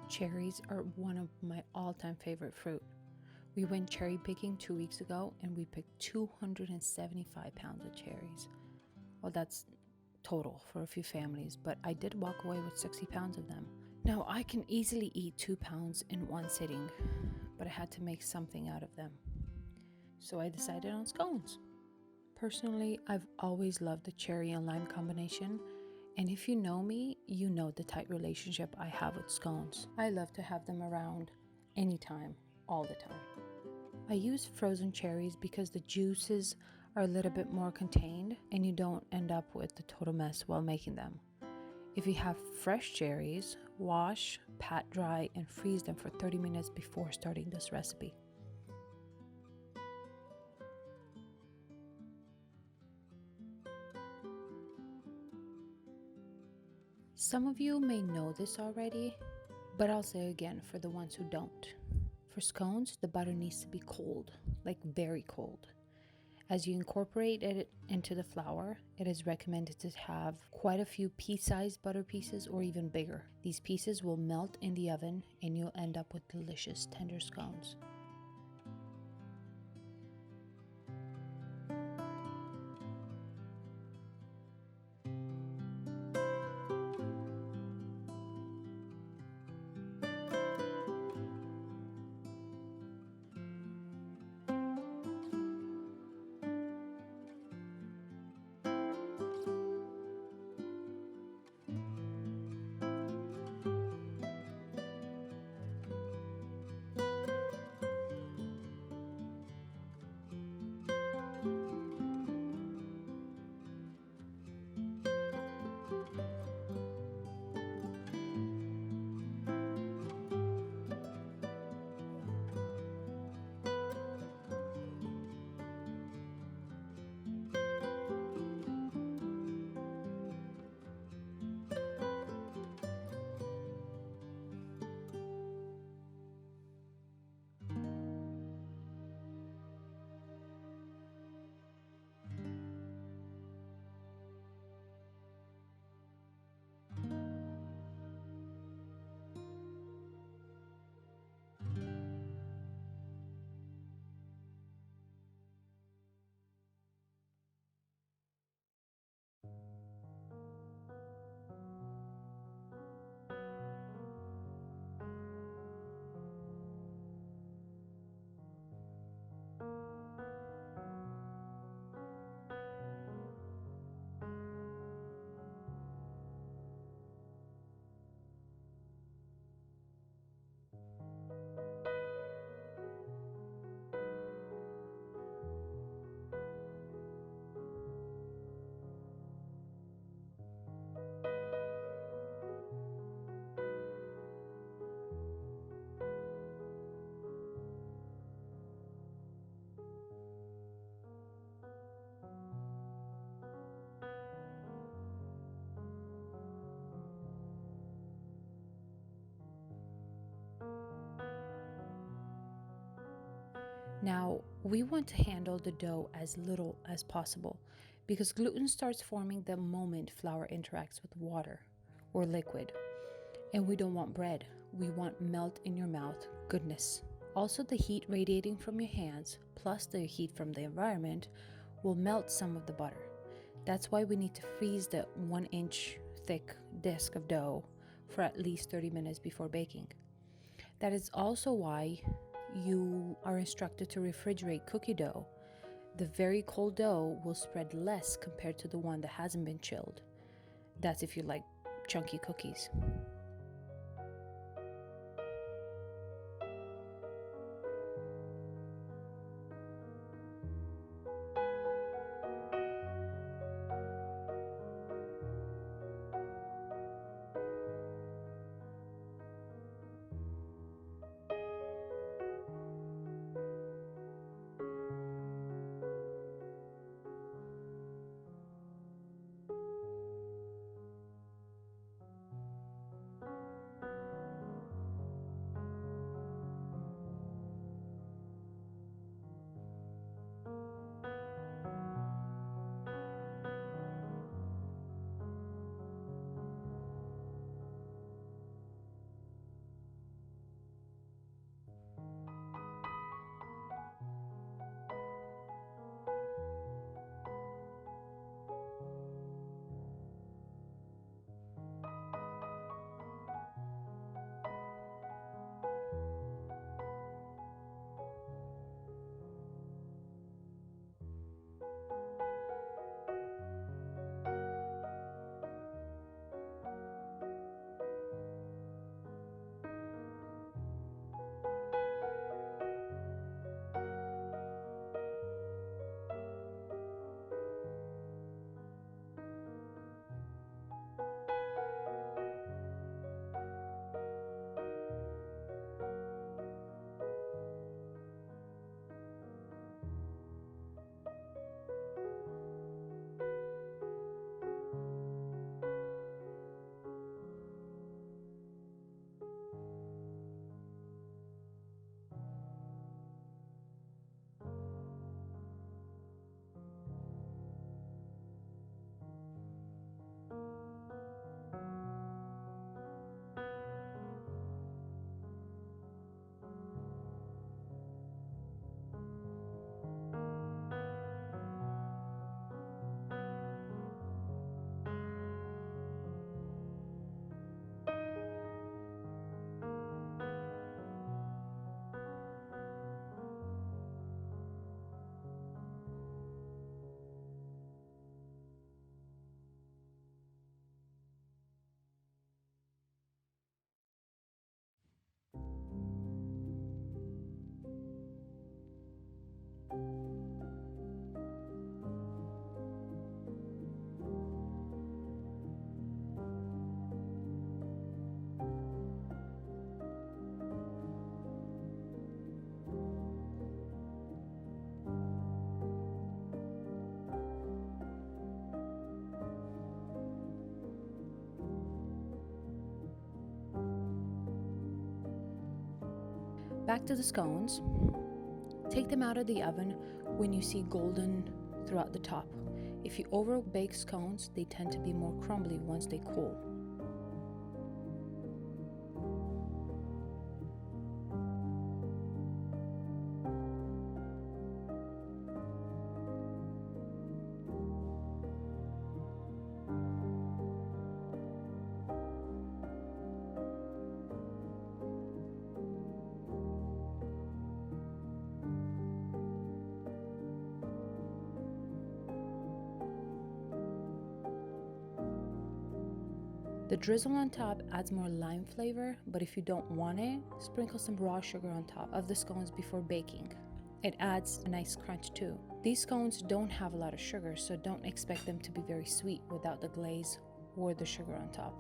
Cherries are one of my all-time favorite fruit. We went cherry picking 2 weeks ago and we picked 275 pounds of cherries. Well, that's total for a few families, but I did walk away with 60 pounds of them. Now, I can easily eat 2 pounds in one sitting, but I had to make something out of them. So I decided on scones. Personally, I've always loved the cherry and lime combination, and if you know me, you know the tight relationship I have with scones. I love to have them around anytime, all the time. I use frozen cherries because the juices are a little bit more contained and you don't end up with a total mess while making them. If you have fresh cherries, wash, pat dry, and freeze them for 30 minutes before starting this recipe. Some of you may know this already, but I'll say again for the ones who don't. For scones, the butter needs to be cold, like very cold. As you incorporate it into the flour, it is recommended to have quite a few pea-sized butter pieces or even bigger. These pieces will melt in the oven and you'll end up with delicious tender scones. Now, we want to handle the dough as little as possible because gluten starts forming the moment flour interacts with water or liquid. And we don't want bread, we want melt in your mouth goodness. Also, the heat radiating from your hands plus the heat from the environment will melt some of the butter. That's why we need to freeze the 1-inch thick disc of dough for at least 30 minutes before baking. That is also why you are instructed to refrigerate cookie dough. The very cold dough will spread less compared to the one that hasn't been chilled. That's if you like chunky cookies. Back to the scones. Take them out of the oven when you see golden throughout the top. If you over bake scones, they tend to be more crumbly once they cool. The drizzle on top adds more lime flavor, but if you don't want it, sprinkle some raw sugar on top of the scones before baking. It adds a nice crunch too. These scones don't have a lot of sugar, so don't expect them to be very sweet without the glaze or the sugar on top.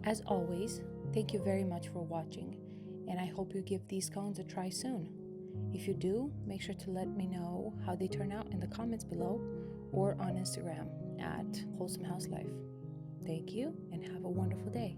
As always, thank you very much for watching, and I hope you give these scones a try soon. If you do, make sure to let me know how they turn out in the comments below or on Instagram at Wholesome House Life. Thank you and have a wonderful day.